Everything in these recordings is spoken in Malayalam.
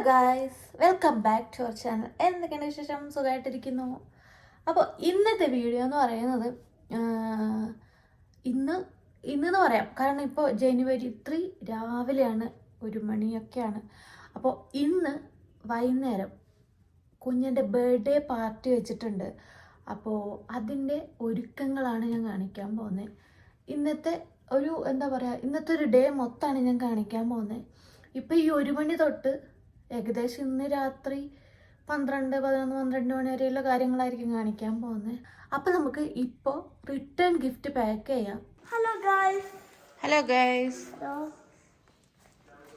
Guys, welcome back to our channel. എന്തൊക്കെയാണ് വിശേഷം? സുഖമായിട്ടിരിക്കുന്നു. അപ്പോൾ ഇന്നത്തെ വീഡിയോ എന്ന് പറയുന്നത് ഇന്നെന്ന് പറയാം, കാരണം ഇപ്പോൾ ജനുവരി 3 രാവിലെയാണ്, 1 മണിയൊക്കെയാണ്. അപ്പോൾ ഇന്ന് വൈകുന്നേരം കുഞ്ഞിൻ്റെ ബർത്ത്ഡേ പാർട്ടി വെച്ചിട്ടുണ്ട്. അപ്പോൾ അതിൻ്റെ ഒരുക്കങ്ങളാണ് ഞാൻ കാണിക്കാൻ പോകുന്നത്. ഇന്നത്തെ ഒരു ഡേ മൊത്തമാണ് ഞാൻ കാണിക്കാൻ പോകുന്നത്. ഇപ്പോൾ ഈ 1 മണി തൊട്ട് ഏകദേശം ഇന്ന് രാത്രി 12 മണി വരെയുള്ള കാര്യങ്ങളായിരിക്കും കാണിക്കാൻ പോകുന്നത്. അപ്പോൾ നമുക്ക് ഇപ്പോൾ റിട്ടേൺ ഗിഫ്റ്റ് പാക്ക് ചെയ്യാം. Hello guys.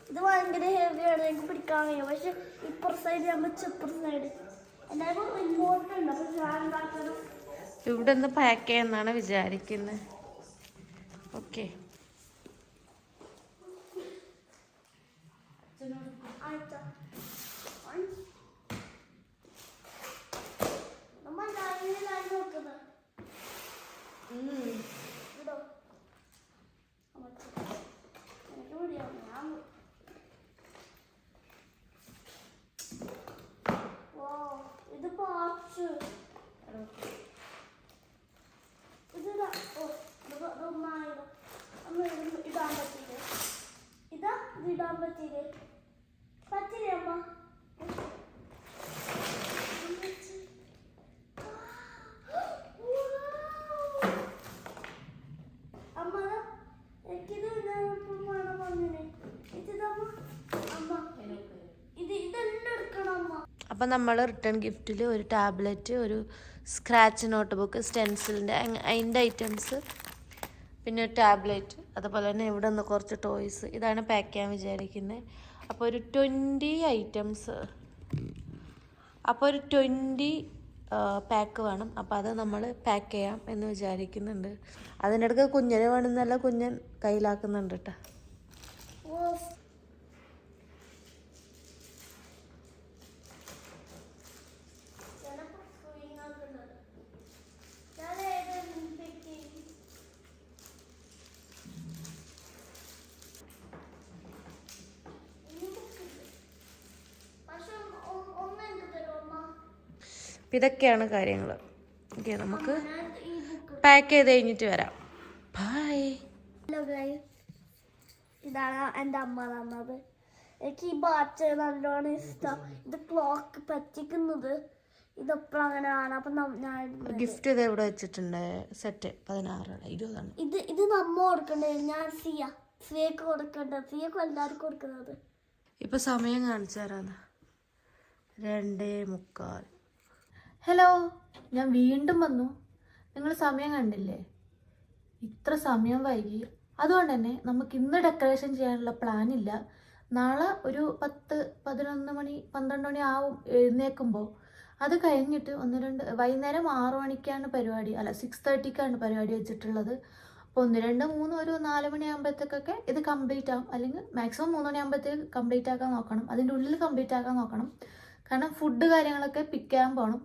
ഇത് ഭയങ്കര ഹെവിയാണ്, എനിക്ക് പിടിക്കാൻ കഴിയും. പക്ഷെ ഇപ്പുറ സൈഡ് നമ്മൾ ഇപ്പുറ സൈഡ് എല്ലാവരും ഇമ്പോർട്ടൻ്റ്. അപ്പോൾ ഞാൻ ഉണ്ടാക്കണം. ഇവിടെ ഒന്ന് പാക്ക് ചെയ്യാമെന്നാണ് വിചാരിക്കുന്നത്. ഓക്കെ, ഇത് പാർട്സ് ഇടാൻ പറ്റില്ലേ? ഇടാൻ പറ്റില്ലേ അമ്മ? അമ്മ എനിക്കിത് വേണം പറഞ്ഞേ. അമ്മ ഇതെല്ലാം എടുക്കണം അമ്മ. അപ്പം നമ്മൾ റിട്ടേൺ ഗിഫ്റ്റിൽ ഒരു ടാബ്ലറ്റ്, ഒരു സ്ക്രാച്ച് നോട്ട് ബുക്ക്, സ്റ്റെൻസിലിൻ്റെ അതിൻ്റെ ഐറ്റംസ്, പിന്നെ ഒരു ടാബ്ലറ്റ്, അതുപോലെ തന്നെ ഇവിടെ നിന്ന് കുറച്ച് ടോയ്സ്, ഇതാണ് പാക്ക് ചെയ്യാൻ വിചാരിക്കുന്നത്. അപ്പോൾ ഒരു 20 ഐറ്റംസ്, അപ്പോൾ ഒരു 20 പാക്ക് വേണം. അപ്പോൾ അത് നമ്മൾ പാക്ക് ചെയ്യാം എന്ന് വിചാരിക്കുന്നുണ്ട്. അതിനിടയ്ക്ക് കുഞ്ഞിനെ വേണമെന്നല്ല, കുഞ്ഞൻ കയ്യിലാക്കുന്നുണ്ട് കേട്ടോ. ഇതൊക്കെയാണ് കാര്യങ്ങൾ. ഓക്കെ, നമുക്ക് പാക്ക് ചെയ്ത് കഴിഞ്ഞിട്ട് വരാം. ബൈ. ഹലോ ഗൈസ്, ഇതാണ് എൻ്റെ അമ്മ തന്നത്. എനിക്ക് ഈ ബാച്ച് നല്ലോണം ഇഷ്ടം. ഇത് ക്ലോക്ക് പറ്റിക്കുന്നത് ഇതെപ്പോഴും അങ്ങനെ ആണ്. അപ്പം ഞാൻ ഗിഫ്റ്റ് ഇത് ഇവിടെ വെച്ചിട്ടുണ്ട്. സെറ്റ് 16 20 ഇത് നമ്മ കൊടുക്കണ്ടേ? ഞാൻ സിയക്ക് കൊടുക്കണ്ടേ? സിയക്ക് എല്ലാവർക്കും കൊടുക്കുന്നത്. ഇപ്പം സമയം കാണിച്ചു തരാം. 2:45. ഹലോ, ഞാൻ വീണ്ടും വന്നു. നിങ്ങൾ സമയം കണ്ടില്ലേ? ഇത്ര സമയം വൈകി. അതുകൊണ്ട് തന്നെ നമുക്ക് ഇന്ന് ഡെക്കറേഷൻ ചെയ്യാനുള്ള പ്ലാൻ ഇല്ല. നാളെ ഒരു 11 മണി 12 മണി ആവും എഴുന്നേൽക്കുമ്പോൾ. അത് കഴിഞ്ഞിട്ട് വൈകുന്നേരം 6 മണിക്കാണ് പരിപാടി, അല്ല 6:30ക്കാണ് പരിപാടി വെച്ചിട്ടുള്ളത്. അപ്പോൾ 1 2 3 ഒരു 4 മണിയാകുമ്പോഴത്തേക്കൊക്കെ ഇത് കംപ്ലീറ്റ് ആകും. അല്ലെങ്കിൽ മാക്സിമം 3 മണിയാകുമ്പോഴത്തേക്ക് കംപ്ലീറ്റ് ആക്കാൻ നോക്കണം. അതിൻ്റെ ഉള്ളിൽ കംപ്ലീറ്റ് ആക്കാൻ നോക്കണം. കാരണം ഫുഡ് കാര്യങ്ങളൊക്കെ പിക്ക് ചെയ്യാൻ പോകണം.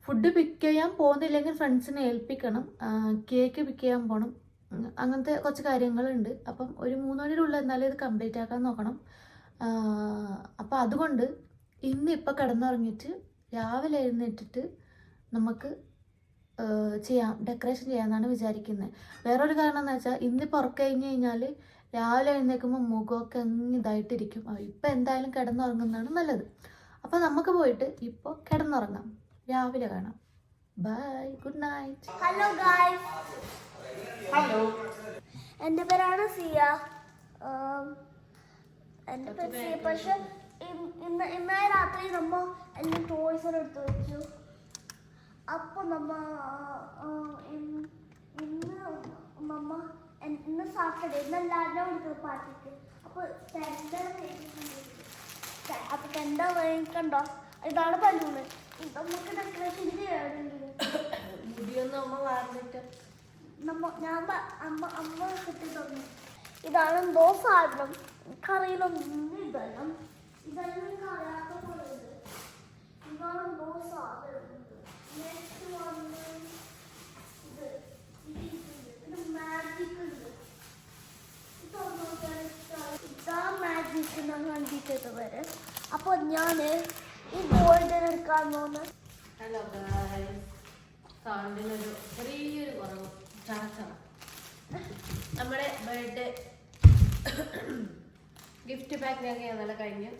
ഫുഡ് പിക്ക് ചെയ്യാൻ പോകുന്നില്ലെങ്കിൽ ഫ്രണ്ട്സിനെ ഏൽപ്പിക്കണം. കേക്ക് പിക്ക് ചെയ്യാൻ പോകണം. അങ്ങനത്തെ കുറച്ച് കാര്യങ്ങളുണ്ട്. അപ്പം ഒരു 3 മണിയുടെ ഉള്ളിൽ എന്നാലും ഇത് കംപ്ലീറ്റ് ആക്കാൻ നോക്കണം. അപ്പോൾ അതുകൊണ്ട് ഇന്നിപ്പോൾ കിടന്നുറങ്ങിയിട്ട് രാവിലെ എഴുന്നേറ്റിട്ട് നമുക്ക് ഡെക്കറേഷൻ ചെയ്യാമെന്നാണ് വിചാരിക്കുന്നത്. വേറൊരു കാരണം എന്ന് വെച്ചാൽ ഇന്നിപ്പോൾ ഉറക്കം കഴിഞ്ഞ് കഴിഞ്ഞാൽ രാവിലെ എഴുന്നേൽക്കുമ്പോൾ മുഖമൊക്കെ ഇതായിട്ടിരിക്കും. ഇപ്പം എന്തായാലും കിടന്നുറങ്ങുന്നതാണ് നല്ലത്. അപ്പോൾ നമുക്ക് പോയിട്ട് ഇപ്പോൾ കിടന്നുറങ്ങാം, രാവിലെ കാണാം. Bye, good night. Hello guys. Hello, എൻ്റെ പേരാണ് സിയ. എൻ്റെ പേര് സിയ. പക്ഷെ ഇന്നേ രാത്രി നമ്മ എല്ലാ ടോയ്സും എടുത്തു വെച്ചു. അപ്പോൾ ഇന്ന് സാറ്റർഡേ, ഇന്ന് എല്ലാവരും കൊടുക്കുന്നത് പാർട്ടിക്ക്. അപ്പോൾ ടെൻഡ കണ്ടോ? ഇതാണ് ബലൂണ്. നമുക്ക് ഡെക്കറേഷൻ ചെയ്യാറുണ്ടെങ്കിൽ അമ്മ കിട്ടി തന്നു. ഇതാണ് എന്തോ സാധനം, കറിയിലൊന്നും ഇതെല്ലാം കറിയാത്ത പോലെ. ഇതാണ് എന്തോ സാധനം. നെക്സ്റ്റ് വന്ന് ഇത് മാജിക് ഉണ്ട്. ഇതാ മാജിക് ഞാൻ കണ്ടിട്ട് വരെ. അപ്പൊ ഞാൻ ഈ ഗോൾഡൻ എടുക്കാൻ പോകുന്നു. ഹലോ സൗണ്ടിനൊരു ചെറിയൊരു കുറവ് ചാച്ചാണ്. നമ്മുടെ ബർത്ത്ഡേ ഗിഫ്റ്റ് പാക്കിനൊക്കെ ഇന്നലെ കഴിഞ്ഞു.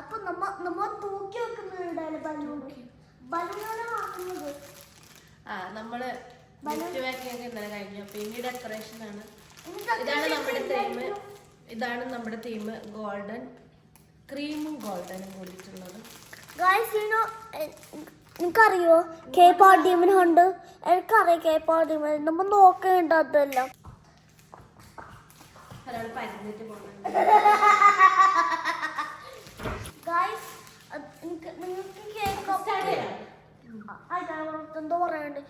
അപ്പൊ നമ്മ തൂക്കി വെക്കുന്നുണ്ടായാലും ബലൂണാണ് ആക്കുന്നത്. നമ്മള് ഗിഫ്റ്റ് പാക്കിംഗ് ഒക്കെ ഇന്നലെ കഴിഞ്ഞു. പിന്നെ ഡെക്കറേഷൻ ആണ്. ഇതാണ് നമ്മുടെ തീം ഗോൾഡൻ ക്രീമും ഗോൾഡനും കൂടിയിട്ടുള്ളത്. നിനക്കറിയോ കെ പാർട്ടിമിന് ഉണ്ട്? എനിക്കറിയാം കെ പാർട്ടിമിന്. നമ്മൾ നോക്കുന്നുണ്ട് അതെല്ലാം. ഒരാള് പരന്നിട്ട് പോകുന്നുണ്ട്. നിങ്ങൾക്ക് കേക്ക് എന്തോ പറയാനുണ്ട്.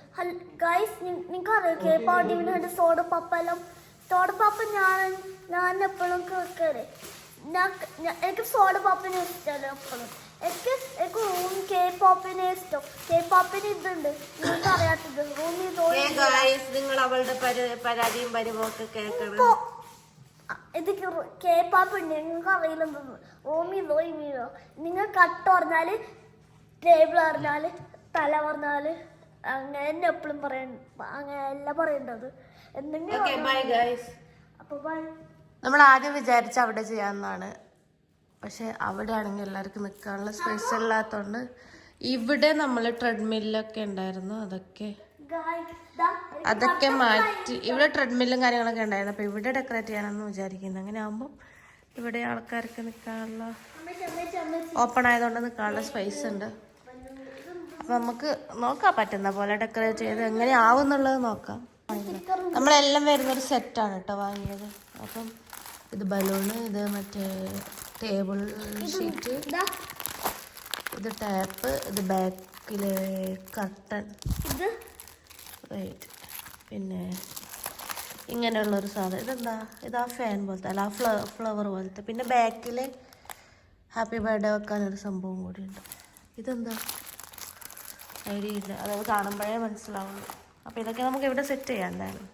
ഗൈസ് നിങ്ങൾക്കറിയോ കെ പാർട്ടിമിന് സോഡ പപ്പെല്ലാം? സോഡ പപ്പ ഞാൻ എപ്പോഴും കേൾക്കേ. എനിക്ക് സോഡ പപ്പിനെ ഇഷ്ടമല്ല എപ്പോഴും. എനിക്ക് റൂം കെ പോപ്പിനെ ഇഷ്ടം. കെ പോപ്പിന് ഇതുണ്ട് നിങ്ങൾക്ക് അറിയാത്തത്. നിങ്ങൾ അവളുടെ പരാതിയും പരിവൊക്കെ കേൾക്കണം. ഇത് കെ പോപ്പ് ഉണ്ട്. നിങ്ങൾക്ക് അറിയില്ലെന്ന് റൂമിലോ ഇമീലോ. നിങ്ങൾ കട്ട് പറഞ്ഞാല് ടേബിൾ പറഞ്ഞാല് തല പറഞ്ഞാല് അങ്ങനെ എപ്പോഴും അങ്ങനെ എല്ലാം പറയേണ്ടത്. എന്തെങ്കിലും അപ്പൊ ബൈ. നമ്മൾ ആദ്യം വിചാരിച്ച അവിടെ ചെയ്യാമെന്നാണ്. പക്ഷെ അവിടെ ആണെങ്കിൽ എല്ലാവർക്കും നിൽക്കാനുള്ള സ്പേസ് ഇല്ലാത്തതുകൊണ്ട് ഇവിടെ നമ്മൾ ട്രെഡ്മില്ലൊക്കെ ഉണ്ടായിരുന്നു. അതൊക്കെ മാറ്റി ഇവിടെ ട്രെഡ്മില്ലും കാര്യങ്ങളൊക്കെ ഉണ്ടായിരുന്നു. അപ്പോൾ ഇവിടെ ഡെക്കറേറ്റ് ചെയ്യാനെന്ന് വിചാരിക്കുന്നത്. അങ്ങനെ ആകുമ്പോൾ ഇവിടെ ആൾക്കാർക്ക് നിൽക്കാനുള്ള ഓപ്പൺ ആയതുകൊണ്ട് നിൽക്കാനുള്ള സ്പേസ് ഉണ്ട്. അപ്പം നമുക്ക് നോക്കാൻ പറ്റുന്ന പോലെ ഡെക്കറേറ്റ് ചെയ്ത് എങ്ങനെ ആവും എന്നുള്ളത് നോക്കാം. നമ്മളെല്ലാം വരുന്നൊരു സെറ്റാണ് കേട്ടോ വാങ്ങിയത്. അപ്പം ഇത് ബലൂണ്, ഇത് മറ്റേ ടേബിൾ ഷീറ്റ്, ഇത് ടാപ്പ്, ഇത് ബാക്കിലെ കർട്ടൻ, റൈറ്റ്, പിന്നെ ഇങ്ങനെയുള്ളൊരു സാധനം. ഇതെന്താ? ഇതാ ഫാൻ പോലത്തെ അല്ല ഫ്ലവർ പോലത്തെ. പിന്നെ ബാക്കിൽ ഹാപ്പി ബർത്ത്ഡേ വെക്കാനൊരു സംഭവം കൂടിയുണ്ട്. ഇതെന്താ ഐഡിയ ഇല്ല, അത് കാണുമ്പോഴേ മനസ്സിലാവുള്ളൂ. അപ്പോൾ ഇതൊക്കെ നമുക്ക് ഇവിടെ സെറ്റ് ചെയ്യാം എന്തായാലും.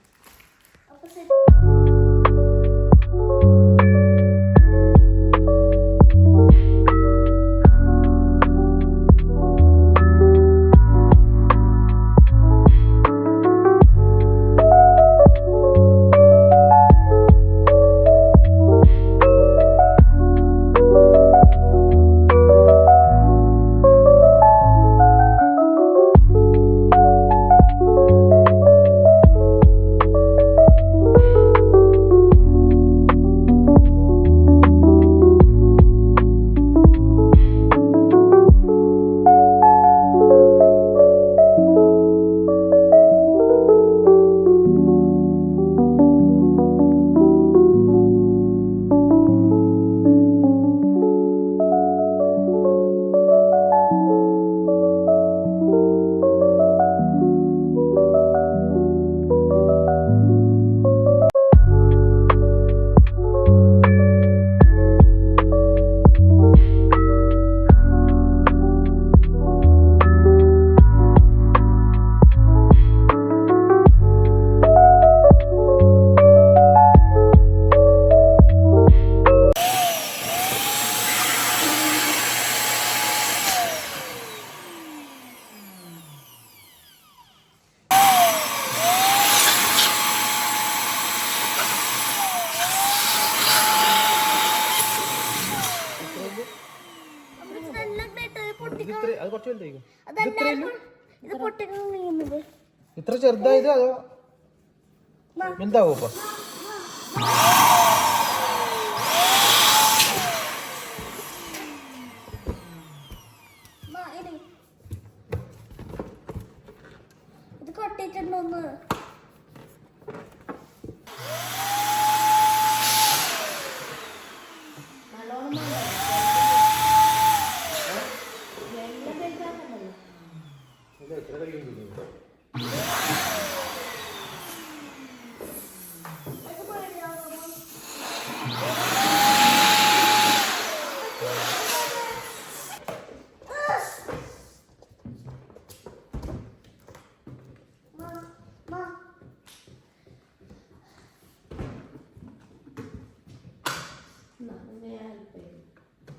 ഇത്ര ചെറുതായത് അതോ എന്താവും? ഇത് കൊട്ടിട്ടുണ്ടോന്ന്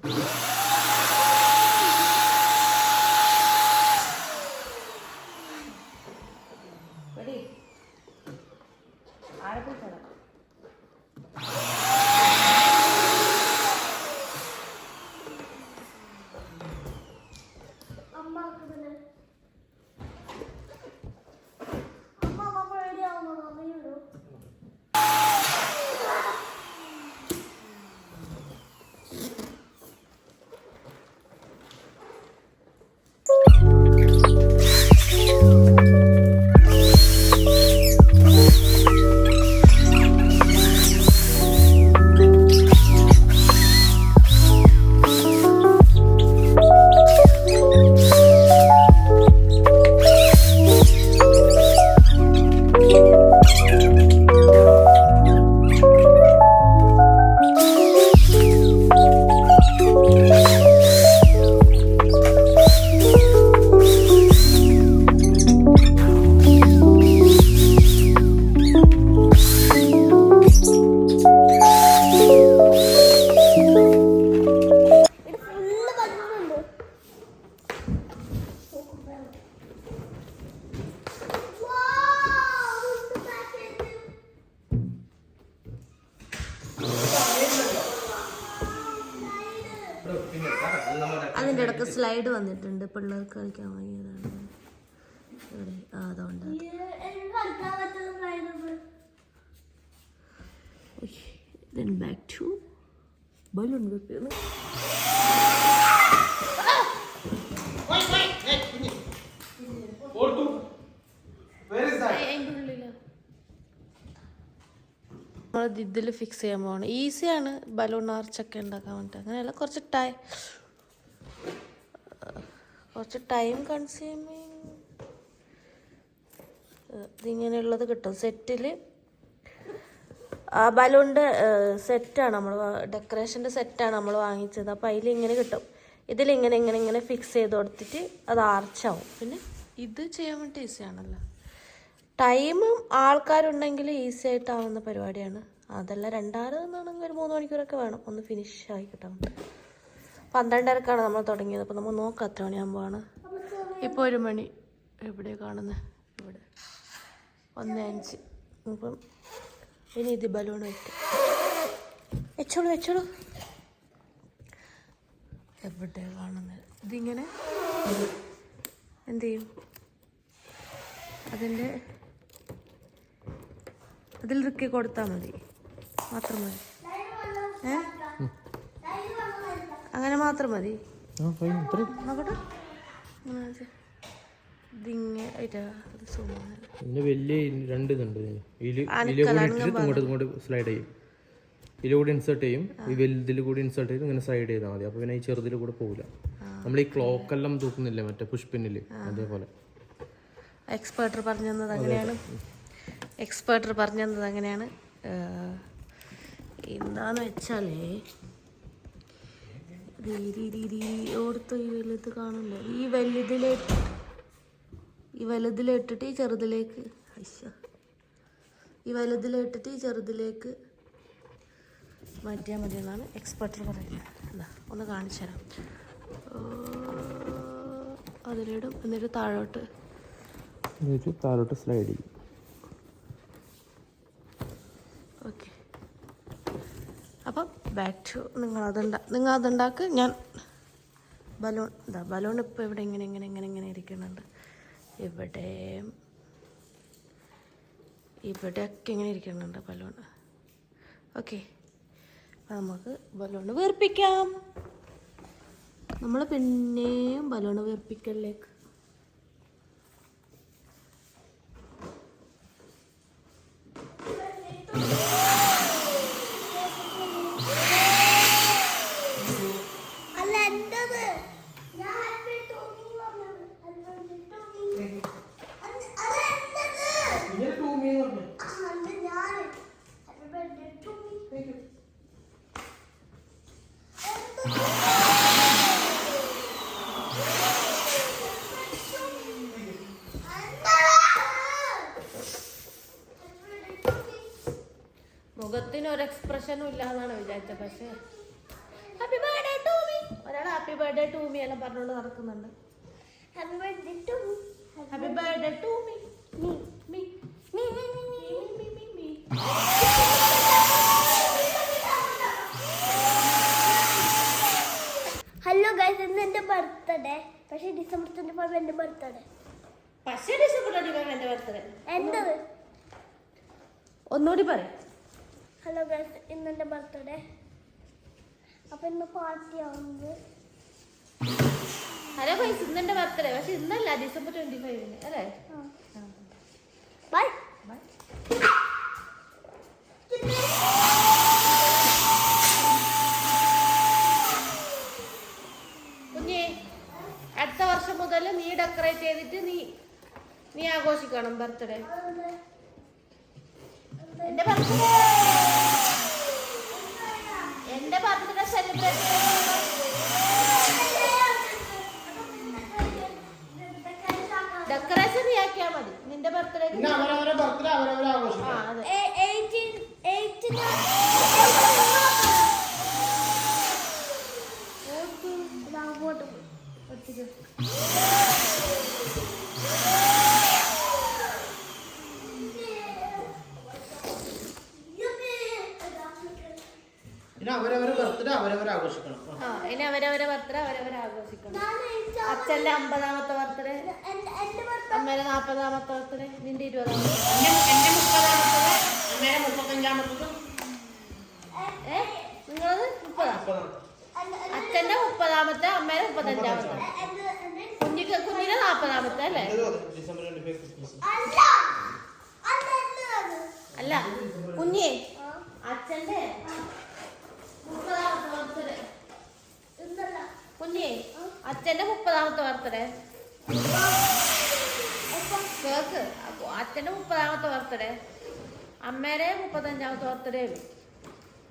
No, അതിൻ്റെ ഇടയ്ക്ക് സ്ലൈഡ് വന്നിട്ടുണ്ട്, പിള്ളേർക്ക് കളിക്കാൻ വാങ്ങിയതാണ്. ഇവിടെ അതുകൊണ്ട് then back to balloon whipping. നമ്മൾ ഇതിൽ ഫിക്സ് ചെയ്യാൻ പോവാണ്. ഈസിയാണ് ബലൂൺ ആർച്ചൊക്കെ ഉണ്ടാക്കാൻ വേണ്ടിയിട്ട്. അങ്ങനെയല്ല, കുറച്ച് ടൈം കൺസ്യൂമിങ്. ഇതിങ്ങനെയുള്ളത് കിട്ടും സെറ്റിൽ. ആ ബലൂണിൻ്റെ സെറ്റാണ് നമ്മൾ, ഡെക്കറേഷൻ്റെ സെറ്റാണ് നമ്മൾ വാങ്ങിച്ചത്. അപ്പോൾ അതിലിങ്ങനെ കിട്ടും. ഇതിലിങ്ങനെ ഇങ്ങനെ ഫിക്സ് ചെയ്ത് കൊടുത്തിട്ട് അത് ആർച്ചാവും. പിന്നെ ഇത് ചെയ്യാൻ വേണ്ടി ഈസിയാണല്ലോ. ടൈമും ആൾക്കാരുണ്ടെങ്കിൽ ഈസി ആയിട്ടാവുന്ന പരിപാടിയാണ്. അതല്ല എന്നാണെങ്കിൽ ഒരു 3 മണിക്കൂറൊക്കെ വേണം ഒന്ന് ഫിനിഷ് ആയി കിട്ടാൻ. 12:30 നമ്മൾ തുടങ്ങിയത്. അപ്പോൾ നമ്മൾ നോക്കാം എത്ര മണിയാകുമ്പോഴാണ്. ഇപ്പോൾ 1 മണി. എവിടെയാണ് കാണുന്നത്? ഇവിടെ 1:05. അപ്പം ഇനി ഇത് ബലൂൺ വെച്ചോളൂ. എവിടെയാണ് കാണുന്നത്? ഇതിങ്ങനെ എന്ത് ചെയ്യും? അതിൽ ഇറുക്കി കൊടുത്താൽ മതി, മാത്രം മതി. അങ്ങനെ മാത്രം മതി. നോക്കട്ടെ. വലിയ 2 ഇതുണ്ട്. ഇങ്ങോട്ട് സ്ലൈഡ് ചെയ്യും. ഇതിലൂടെ ഇൻസേർട്ട് ചെയ്യും, ഈ വലുതിൽ കൂടി ഇൻസേർട്ട് ചെയ്ത് ഇങ്ങനെ സൈഡ് ചെയ്താൽ മതി. അപ്പോൾ പിന്നെ ഈ ചെറുതിൽ കൂടെ പോകില്ല. നമ്മൾ ഈ ക്ലോക്കെല്ലാം തൂക്കുന്നില്ലേ മറ്റേ പുഷ്പിന്നില്, അതേപോലെ. എക്സ്പേർട്ടർ പറഞ്ഞു തന്നത് അങ്ങനെയാണ്. എന്താന്ന് വെച്ചാലേ ഓർത്ത് ഈ വലുത് കാണില്ല. ഈ വലുതിലിട്ടിട്ട് ഈ ചെറുതിലേക്ക് മാറ്റിയാൽ മതി എന്നാണ് എക്സ്പേർട്ടർ പറയുന്നത്. എന്താ ഒന്ന് കാണിച്ചു തരാം. അതിലിടും, എന്നിട്ട് താഴോട്ട് സ്ലൈഡ് ചെയ്യും. ഓക്കെ. അപ്പം ബാക്ക് ടു നിങ്ങൾ അതുണ്ടാക്ക്. ഞാൻ ബലൂൺ ഇപ്പോൾ ഇവിടെ ഇങ്ങനെ ഇരിക്കുന്നുണ്ട്. ഇവിടെയൊക്കെ ഇങ്ങനെ ഇരിക്കുന്നുണ്ട് ബലൂൺ. ഓക്കെ, അപ്പം നമുക്ക് ബലൂൺ വീർപ്പിക്കാം. നമ്മൾ പിന്നെയും ബലൂൺ വീർപ്പിക്കലിലേക്ക്. മുഖത്തിന് ഒരു എക്സ്പ്രഷനും ഇല്ലാന്നാണ് വിചാരിച്ചത്. പക്ഷേ ഹാപ്പി ബർത്ത്ഡേ ടു മീ, ഒരാൾ ഹാപ്പി ബർത്ത്ഡേ ടു മീ എല്ലാം പറഞ്ഞുകൊണ്ട് നടക്കുന്നുണ്ട്. Happy birthday to me, happy birthday to me, me me me me me me. Hello guys, ഇന്ന് എൻ്റെ ബർത്ത്ഡേ. പക്ഷേ December 25 എൻ്റെ ബർത്ത്ഡേ. എന്റേത് ഒന്നുകൂടി പറയാം. ഹലോ ഗൈസ്, ഇന്ന് എൻ്റെ ബർത്ത്ഡേ. അപ്പം ഇന്ന് പാർട്ടി ആവുന്നത്. ഹലോ ഗൈസ്, ഇന്ന് എൻ്റെ ബർത്ത്ഡേ. പക്ഷെ ഇന്നല്ല, December 25 അല്ലേ? Bye bye. കുഞ്ഞേ, അടുത്ത വർഷം മുതൽ നീ ഡെക്കറേറ്റ് ചെയ്തിട്ട് നീ ആഘോഷിക്കണം ബർത്ത്ഡേ. എന്റെ ബർത്ത്ഡേ സെലിബ്രേറ്റ് ഡെക്കറേഷൻ നീ ആക്കിയാ മതി. നിന്റെ ബർത്ത്ഡേ അവരവരെ ബർത്ത്ഡേ അവരവർ ആഘോഷിക്കണം. ഇനി അവരവരെ ബർത്ത്ഡേ അവരവരെ ആഘോഷിക്കണം. അച്ഛന്റെ 50ാമത്തെ ബർത്ത്ഡേ, അമ്മേടെ 40ാമത്തെ ബർത്ത്ഡേ, നിന്റെ 20ാമത്തെ, എന്റെ 30ാമത്തത്, അമ്മേടെ 35ാമത്തതും. നിങ്ങളത് 30. അച്ഛന്റെ 30ാമത്തെ, അമ്മേടെ 35ാമത്തെ, കുഞ്ഞിന്റെ 40ാമത്തെ അല്ലേ? December 25 Christmas. അല്ല കുഞ്ഞേ, അച്ഛന്റെ 30ാമത്തെ ബർത്ത്ഡേ. കുഞ്ഞേ, അച്ഛന്റെ 30ാമത്തെ ബർത്ത്ഡേ കേക്ക്. അച്ഛന്റെ 30ാമത്തെ ബർത്ത്ഡേ, അമ്മേടെ 35ാമത്തെ ബർത്ത്ഡേ,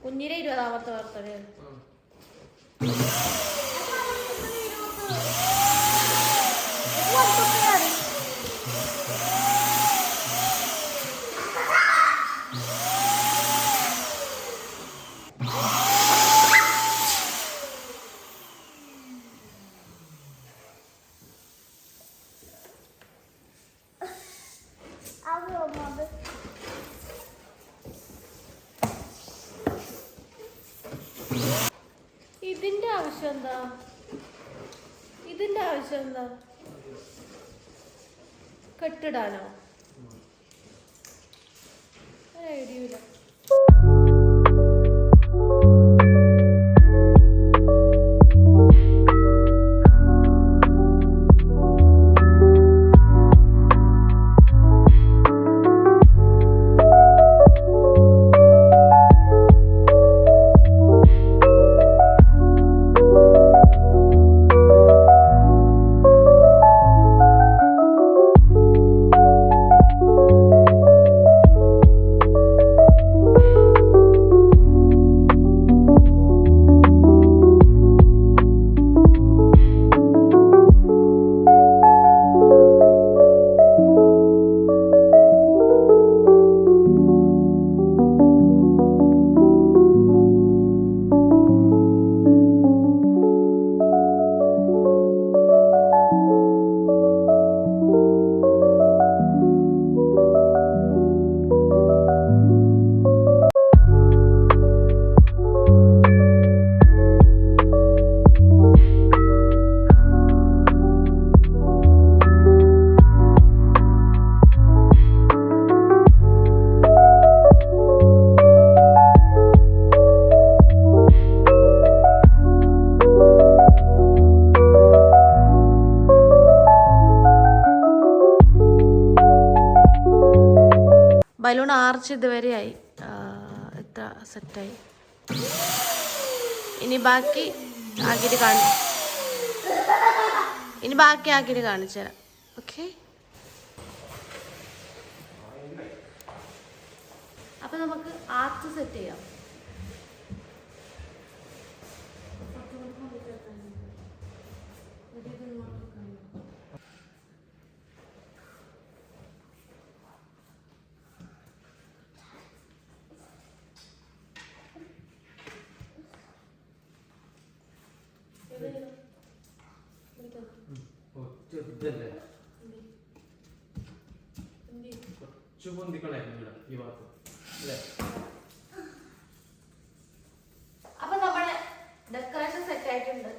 കുഞ്ഞിന്റെ 20ാമത്തെ ബർത്ത്ഡേ. ഇതിന്റെ ആവശ്യം എന്താ? ഇതിന്റെ ആവശ്യം എന്താ? കെട്ടിടാനോ? ഐഡിയയില്ല. ബലൂൺ ആർച്ച് ഇതുവരെയായി, എത്ര സെറ്റായി. ഇനി ബാക്കി ആക്കിയിട്ട് കാണിച്ചു തരാം. ഓക്കെ, അപ്പൊ നമുക്ക് ആർച്ച് സെറ്റ് ചെയ്യാം. അപ്പൊ നമ്മുടെ ഡെക്കറേഷൻ സെറ്റ് ആയിട്ടുണ്ട്.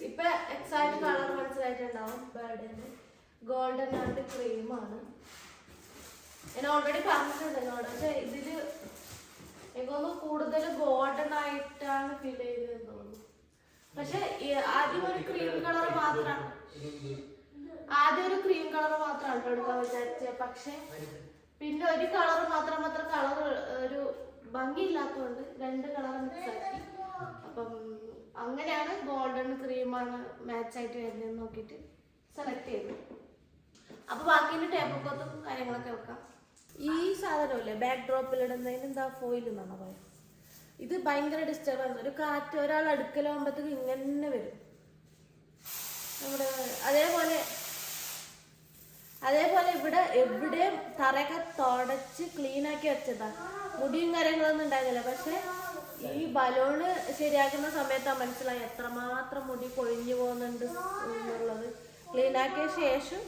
ഇപ്പൊ എക്സാക്ട് കളർ മനസ്സിലായിട്ടുണ്ടാവും. ബേർഡിന്റെ ഗോൾഡൻ ആൻഡ് ക്രീമാണ്. ഞാൻ ഓൾറെഡി പറഞ്ഞിട്ടുണ്ട് എന്നോട്. പക്ഷെ ഇതില് എനിക്കൊന്ന് കൂടുതൽ ഗോൾഡൻ ആയിട്ടാണ് ഫീൽ ചെയ്തതെന്ന് തോന്നുന്നു. പക്ഷെ ആദ്യം ഒരു ക്രീം കളർ മാത്രമാണ് എടുക്കാൻ വിചാരിച്ചത്. പക്ഷെ പിന്നെ ഒരു കളർ മാത്രം കളർ ഒരു ഭംഗിയില്ലാത്തതുകൊണ്ട് 2 കളർ മിക്സ് ആക്കി. അപ്പം അങ്ങനെയാണ് ഗോൾഡൻ ക്രീമാണ് മാച്ച് ആയിട്ട് വരുന്നതെന്ന് നോക്കിയിട്ട് സെലക്ട് ചെയ്തു. അപ്പൊ ബാക്കിന്റെ ടേബിൾ ക്ലോത്തും കാര്യങ്ങളൊക്കെ വെക്കാം. ഈ സാധനമില്ലേ ബാക്ക് ഡ്രോപ്പിൽ ഇടുന്നതിന് എന്താ ഫോയിൽ എന്നാണ് പറയുന്നത്. ഇത് ഭയങ്കര ഡിസ്റ്റർബാണ്. ഒരു കാറ്റ് ഒരാൾ അടുക്കലാകുമ്പോഴത്തേക്ക് ഇങ്ങനെ വരും. നമ്മുടെ അതേപോലെ ഇവിടെ എവിടെയും തറയൊക്കെ തുടച്ച് ക്ലീൻ ആക്കി വെച്ചതാ. മുടിയും കാര്യങ്ങളൊന്നും ഉണ്ടായിരുന്നില്ല. പക്ഷെ ഈ ബലൂണ് ശരിയാക്കുന്ന സമയത്താണ് മനസ്സിലായി എത്രമാത്രം മുടി കൊഴിഞ്ഞു പോകുന്നുണ്ട് എന്നുള്ളത്. ക്ലീൻ ആക്കിയ ശേഷം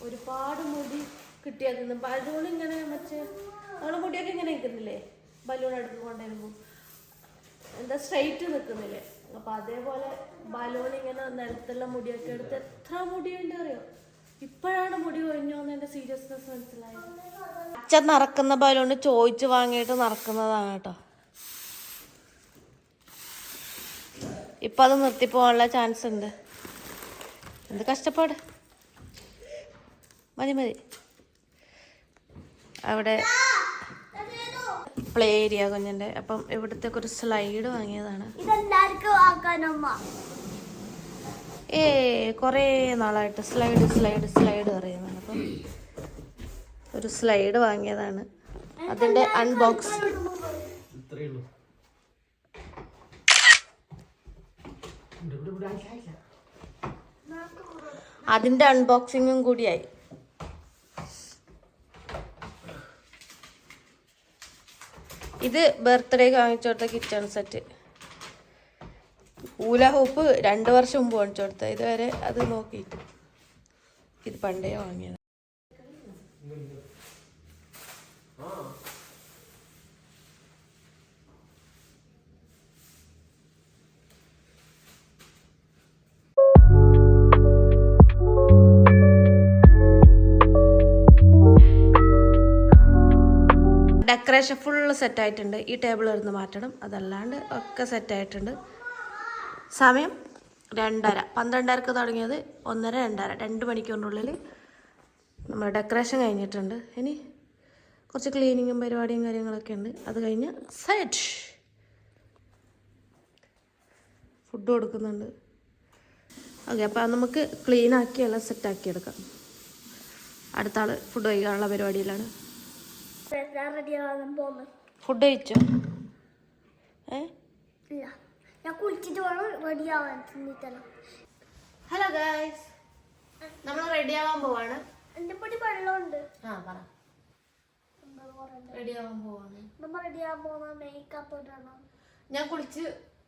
ഒരുപാട് മുടി കിട്ടിയായിരുന്നു. ബലൂൺ ഇങ്ങനെ വെച്ച് നമ്മളെ മുടിയൊക്കെ ഇങ്ങനെ നിൽക്കുന്നില്ലേ ബലൂൺ അടുത്ത് കൊണ്ടുവരുമ്പോൾ. എന്താ സ്ട്രെയിറ്റ് നിൽക്കുന്നില്ലേ, അപ്പൊ അതേപോലെ ബലൂൺ ഇങ്ങനെ നിലത്തുള്ള മുടിയൊക്കെ എടുത്ത് എത്ര മുടിയുണ്ട് അറിയോ. ഇപ്പോഴാണ് മുടി കൊഴിഞ്ഞോന്ന് എന്റെ സീരിയസ്നെസ് മനസ്സിലായത്. അച്ഛൻ നടക്കുന്ന ബലൂണ് ചോദിച്ചു വാങ്ങിയിട്ട് നടക്കുന്നതാണ് കേട്ടോ. ഇപ്പൊ അത് നിർത്തിപ്പോവാനുള്ള ചാൻസ് ഉണ്ട്. എന്ത് കഷ്ടപ്പാട്. മതി മതി. അവിടെ പ്ലേ ഏരിയ കുഞ്ഞിൻ്റെ. അപ്പം ഇവിടത്തേക്ക് ഒരു സ്ലൈഡ് വാങ്ങിയതാണ്. ഇതെല്ലാവർക്കും ആക്കാനമ്മ. കുറേ നാളായിട്ട് സ്ലൈഡ് സ്ലൈഡ് സ്ലൈഡ് പറയുന്നതാണ്. അപ്പം ഒരു സ്ലൈഡ് വാങ്ങിയതാണ്. അതിൻ്റെ അൺബോക്സിങ്ങും കൂടിയായി. ഇത് ബർത്ത്ഡേക്ക് വാങ്ങിച്ചു കൊടുത്ത കിച്ചൺ സെറ്റ്. ഊല ഹൂപ്പ് 2 വർഷം മുമ്പ് വാങ്ങിച്ചു കൊടുത്ത. ഇതുവരെ അത് നോക്കിയിട്ട് ഇത് പണ്ടേ വാങ്ങിയത്. ഡെക്കറേഷൻ ഫുള്ള് സെറ്റായിട്ടുണ്ട്. ഈ ടേബിൾ ഇരുന്ന് മാറ്റണം. അതല്ലാണ്ട് ഒക്കെ സെറ്റായിട്ടുണ്ട്. സമയം 2:30. 12:30 തുടങ്ങിയത് 1:30 2:30 2 മണിക്കൂറിനുള്ളിൽ നമ്മൾ ഡെക്കറേഷൻ കഴിഞ്ഞിട്ടുണ്ട്. ഇനി കുറച്ച് ക്ലീനിങ്ങും പരിപാടിയും കാര്യങ്ങളൊക്കെ ഉണ്ട്. അത് കഴിഞ്ഞ് സെറ്റ്. ഫുഡ് കൊടുക്കുന്നുണ്ട്. ഓക്കെ, അപ്പോൾ അത് നമുക്ക് ക്ലീനാക്കി എല്ലാം സെറ്റാക്കി എടുക്കാം. അടുത്ത ആൾ ഫുഡ് കഴിക്കാനുള്ള പരിപാടിയിലാണ്. ഫുഡ് കഴിച്ചോ? ഇല്ല, ഞാൻ കുളിച്ചിട്ട് വേണം റെഡിയാവാൻ. ഹലോ ഗായ്സ്, നമ്മൾ റെഡിയാവാൻ പോവാണ്. എന്റെ പൊടി വെള്ളമുണ്ട്. പറ. റെഡിയാവാൻ പോവാണ്. നമ്മൾ റെഡിയാവാൻ പോകുന്ന മേക്കപ്പ് ഇടണം. ഞാൻ കുളിച്ച്,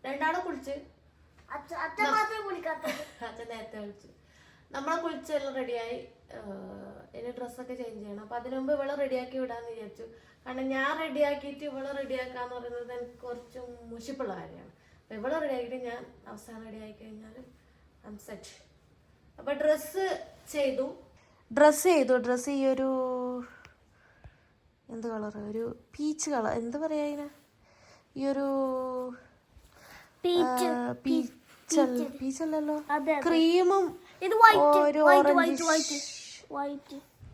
രണ്ടാളും കുളിച്ച്. അച്ഛൻ മാത്രമേ കുളിക്കാത്തത്. അച്ഛൻ നേരത്തെ കുളിച്ചു. നമ്മളെ കുളിച്ചെല്ലാം റെഡിയായി. ഇനി ഡ്രസ്സൊക്കെ ചേഞ്ച് ചെയ്യണം. അപ്പം അതിനു മുമ്പ് ഇവളെ റെഡിയാക്കി വിടാന്ന് വിചാരിച്ചു. കാരണം ഞാൻ റെഡിയാക്കിയിട്ട് ഇവളെ റെഡിയാക്കാന്ന് പറയുന്നത് എനിക്ക് കുറച്ച് മുഷിപ്പുള്ള കാര്യമാണ്. അപ്പം ഇവളെ റെഡിയാക്കിയിട്ട് ഞാൻ അവസാനം റെഡിയാക്കി കഴിഞ്ഞാൽ ഐ എം സെറ്റ്. അപ്പം ഡ്രസ്സ് ചെയ്തു. ഡ്രസ്സ് ഈ ഒരു എന്ത് കളർ, ഒരു പീച്ച് കളർ, എന്ത് പറയാ ഇതിന്, ഈ ഒരു പീച്ചല്ലല്ലോ, ക്രീമും ഒരു ഓറഞ്ച്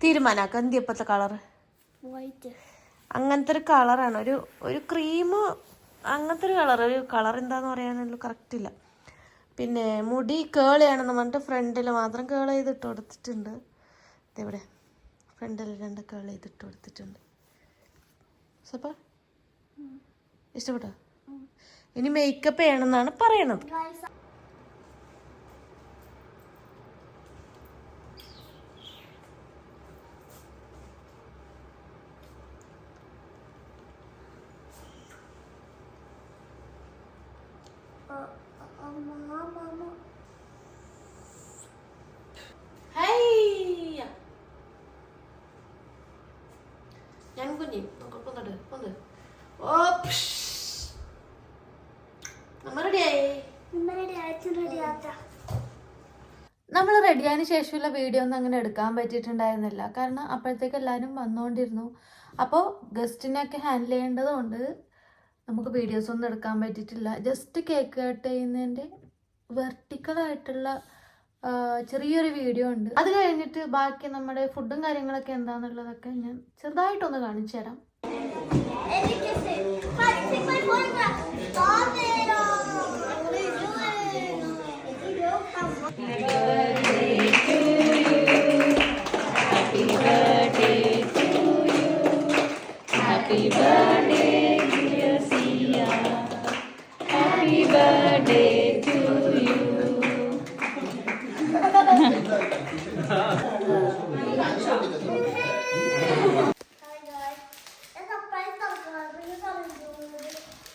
തീരുമാനാക്ക എന്തിയപ്പത്തെ കളറ്. അങ്ങനത്തെ ഒരു കളറാണ്. ഒരു ക്രീമ് അങ്ങനത്തെ ഒരു കളർ എന്താന്ന് പറയാനല്ലോ കറക്റ്റ് ഇല്ല. പിന്നെ മുടി കേളിയാണെന്ന് പറഞ്ഞിട്ട് ഫ്രണ്ടിൽ മാത്രം കേൾ ചെയ്തിട്ട് കൊടുത്തിട്ടുണ്ട്. ഇതെവിടെ ഫ്രണ്ടിൽ 2 കേൾ ചെയ്തിട്ട് കൊടുത്തിട്ടുണ്ട്. സപ്പ ഇഷ്ടപ്പെട്ടോ? ഇനി മേക്കപ്പ് ചെയ്യണമെന്നാണ് പറയണത്. ഞാൻ കുഞ്ഞി നോക്കൊന്നുണ്ട്. നമ്മൾ റെഡിയായതിനു ശേഷമുള്ള വീഡിയോ ഒന്നും അങ്ങനെ എടുക്കാൻ പറ്റിയിട്ടുണ്ടായിരുന്നില്ല. കാരണം അപ്പോഴത്തേക്ക് എല്ലാവരും വന്നുകൊണ്ടിരുന്നു. അപ്പോൾ ഗസ്റ്റിനെയൊക്കെ ഹാൻഡിൽ ചെയ്യേണ്ടതുകൊണ്ട് നമുക്ക് വീഡിയോസ് ഒന്നും എടുക്കാൻ പറ്റിയിട്ടില്ല. ജസ്റ്റ് കേക്ക് കട്ട് ചെയ്യുന്നതിൻ്റെ വെർട്ടിക്കലായിട്ടുള്ള ചെറിയൊരു വീഡിയോ ഉണ്ട്. അത് കഴിഞ്ഞിട്ട് ബാക്കി നമ്മുടെ ഫുഡും കാര്യങ്ങളൊക്കെ എന്താണെന്നുള്ളതൊക്കെ ഞാൻ ചെറുതായിട്ടൊന്ന് കാണിച്ചു തരാം.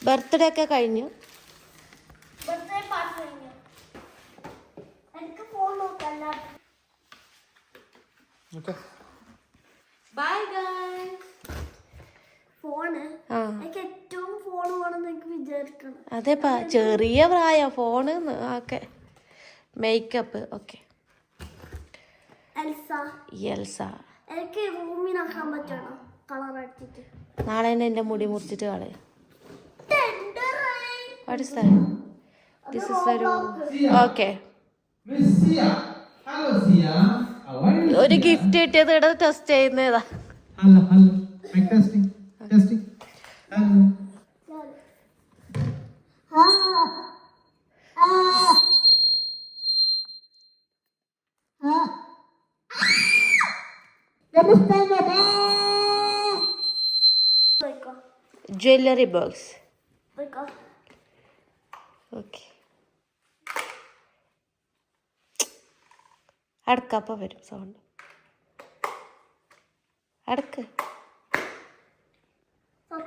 ബർത്ത്ഡേ ഒക്കെ കഴിഞ്ഞു. Bye guys. ഫോണ് ആ എനിക്ക് ഏറ്റവും ഫോൺ വേണമെന്ന് എനിക്ക് വിചാരിക്കണം. അതെപ്പാ ചെറിയ പ്രായം phone okay. Makeup okay. Elsa Elsa എനിക്ക് റൂമിനാക്കാൻ പറ്റണം കളർ അടിച്ചിട്ട്. നാളെ തന്നെ എൻ്റെ മുടി മുറിച്ചിട്ട് കളയും. ടെൻഡറായി. What is that? This is ഒരു ഓക്കെ. ഒരു ഗിഫ്റ്റ് കിട്ടിയത് ഇവിടെ ടെസ്റ്റ് ചെയ്യുന്നതാ. Hello, hello. Mic testing, testing. Hello. പോയിക്കോ ജ്വല്ലറി ബോക്സ് പോയിക്കോ. ഓക്കെ. അടക്കപ്പ വരും സൗണ്ട്. അടക്ക്.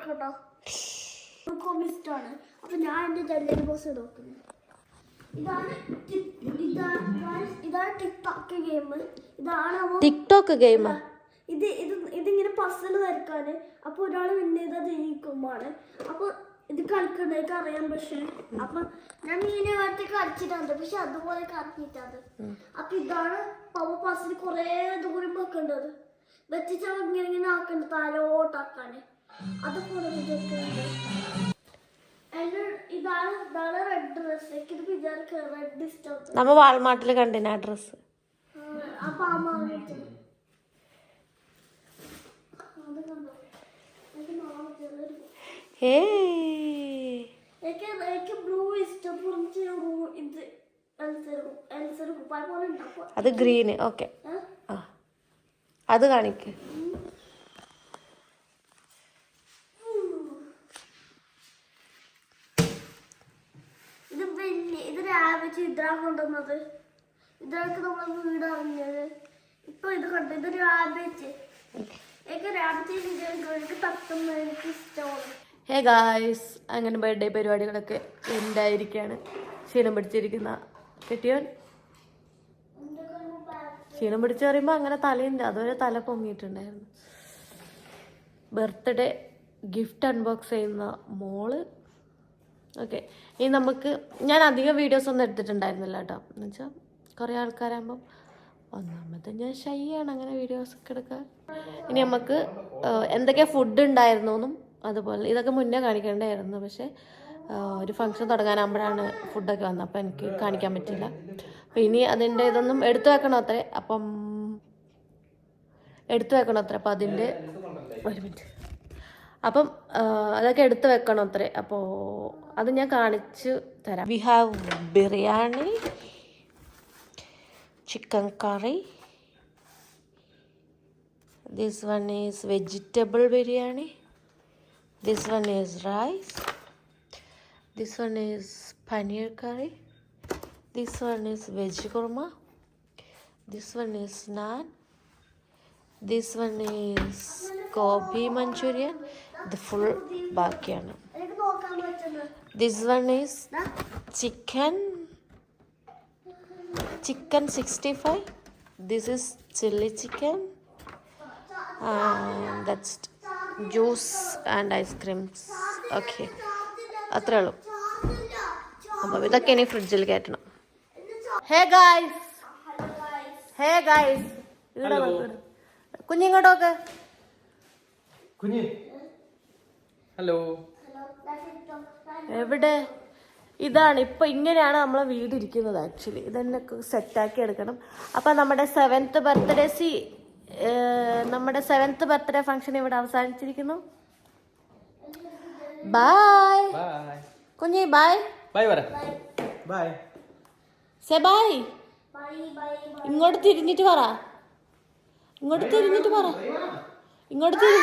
കേട്ടോ ഇഷ്ടമാണ്. അപ്പൊ ഞാൻ എന്റെ ജ്വല്ലറി ബോക്സ് നോക്കുന്നത്. ഇതാണ് ടിക്ടോക്ക് ഗെയിം. ഇതാണ് ടിക്ടോക്ക് ഗെയിം. ഇതിങ്ങനെ പസിൽ വരക്കാന്. അപ്പൊ ഒരാൾ വിന്നേതാ ജയിക്കുമ്പോണ്. അപ്പൊ ഇത് കളിക്കണ്ടേക്ക് അറിയാം. പക്ഷെ അപ്പൊ ഞാൻ മീനെ വരത്തി കളിച്ചിട്ടുണ്ട്. പക്ഷെ അതുപോലെ കളിച്ചിട്ടത്. അപ്പൊ ഇതാണ് പസിൽ കൊറേ ദൂരം വെക്കേണ്ടത്. വെച്ചിട്ട് ഇങ്ങനെ ഇങ്ങനെ ആക്കണ്ട താലോട്ടാക്കാന്. അതുപോലെ ഇതാണ് റെഡ് ഡ്രസ്. എനിക്ക് വിചാരിക്ക റെഡ് ഇഷ്ടം. നമ്മ വാൾമാർട്ടിൽ കണ്ടിന് ആ ഡ്രസ്. അപ്പൊ അമ്മ അത് കണ്ടോ? എനിക്ക് ബ്ലൂ ഇഷ്ടം. ഇത് അത് ഗ്രീന്. ഓക്കെ. ആ അത് കാണിക്ക്. ഇത് രാവിലെ ഇതാ കൊണ്ടുവന്നത്. ഇതൊക്കെ നമ്മളെ വീട് അറിഞ്ഞത്. ഇപ്പൊ ഇത് കണ്ടു. ഇത് രാവിലെ എനിക്ക് രാവിലെ തട്ടുന്ന എനിക്ക് ഇഷ്ടമാണ്. ഹേ ഗായ്സ്, അങ്ങനെ ബർത്ത്ഡേ പരിപാടികളൊക്കെ ഉണ്ടായിരിക്കുകയാണ്. ക്ഷീണം പിടിച്ചിരിക്കുന്ന കെട്ടിയോൻ. ക്ഷീണം പിടിച്ച് പറയുമ്പോൾ അങ്ങനെ തലയുണ്ട്. അതുവരെ തല പൊങ്ങിയിട്ടുണ്ടായിരുന്നു. ബർത്ത്ഡേ ഗിഫ്റ്റ് അൺബോക്സ് ചെയ്യുന്ന മോള്. ഓക്കെ. ഇനി നമുക്ക് ഞാൻ അധികം വീഡിയോസ് ഒന്നും എടുത്തിട്ടുണ്ടായിരുന്നില്ല കേട്ടോ. എന്ന് വെച്ചാൽ കുറേ ആൾക്കാരാകുമ്പം ഒന്നാമത് ഞാൻ ഷൈ ആണ് അങ്ങനെ വീഡിയോസൊക്കെ എടുക്കാൻ. ഇനി നമുക്ക് എന്തൊക്കെ ഫുഡ് ഉണ്ടായിരുന്നു എന്നും അതുപോലെ ഇതൊക്കെ മുന്നേ കാണിക്കേണ്ടായിരുന്നു. പക്ഷേ ഒരു ഫംഗ്ഷൻ തുടങ്ങാനാകുമ്പോഴാണ് ഫുഡൊക്കെ വന്നത്. അപ്പം എനിക്ക് കാണിക്കാൻ പറ്റില്ല. അപ്പം ഇനി അതിൻ്റെ ഇതൊന്നും എടുത്തു വെക്കണോ അത്രേ. അപ്പം എടുത്തു വെക്കണോ അത്ര. അപ്പം അതിൻ്റെ ഒരു മിനിറ്റ്. അപ്പം അതൊക്കെ എടുത്തു വെക്കണം അത്രേ. അപ്പോൾ അത് ഞാൻ കാണിച്ചു തരാം. We have biryani, chicken curry. This one is vegetable biryani. This one is rice. This one is paneer curry. This one is veg korma. This one is naan. This one is gobi manchurian. The full bakiyana. This one is chicken 65. This is chili chicken. That's juice and ice creams. Okay. അത്രേ ഉള്ളൂ. അപ്പം ഇതൊക്കെ ഇനി ഫ്രിഡ്ജിൽ കയറ്റണം. ഹേ ഗായ്സ്, ഹേ ഗായ്സ്, ഇവിടെ കുഞ്ഞിങ്ങോട്ടോക്ക്. ഹലോ. എവിടെ? ഇതാണ് ഇപ്പം ഇങ്ങനെയാണ് നമ്മളെ വീട് ഇരിക്കുന്നത്. ആക്ച്വലി ഇതെന്നൊക്കെ സെറ്റാക്കി എടുക്കണം. അപ്പം നമ്മുടെ 7th ബർത്ത്ഡേ ഫംഗ്ഷൻ ഇവിടെ അവസാനിച്ചിരിക്കുന്നു. ബൈ കുഞ്ഞി. ബൈ ബൈ പറ. ബൈ. Say bye. ഇങ്ങോട്ട് തിരിഞ്ഞിട്ട് പറ. ഇങ്ങോട്ട് തിരിഞ്ഞിട്ട് പറ. ഇങ്ങോട്ട് തിരി.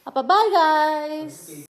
അപ്പം ബൈ ഗായ്സ്.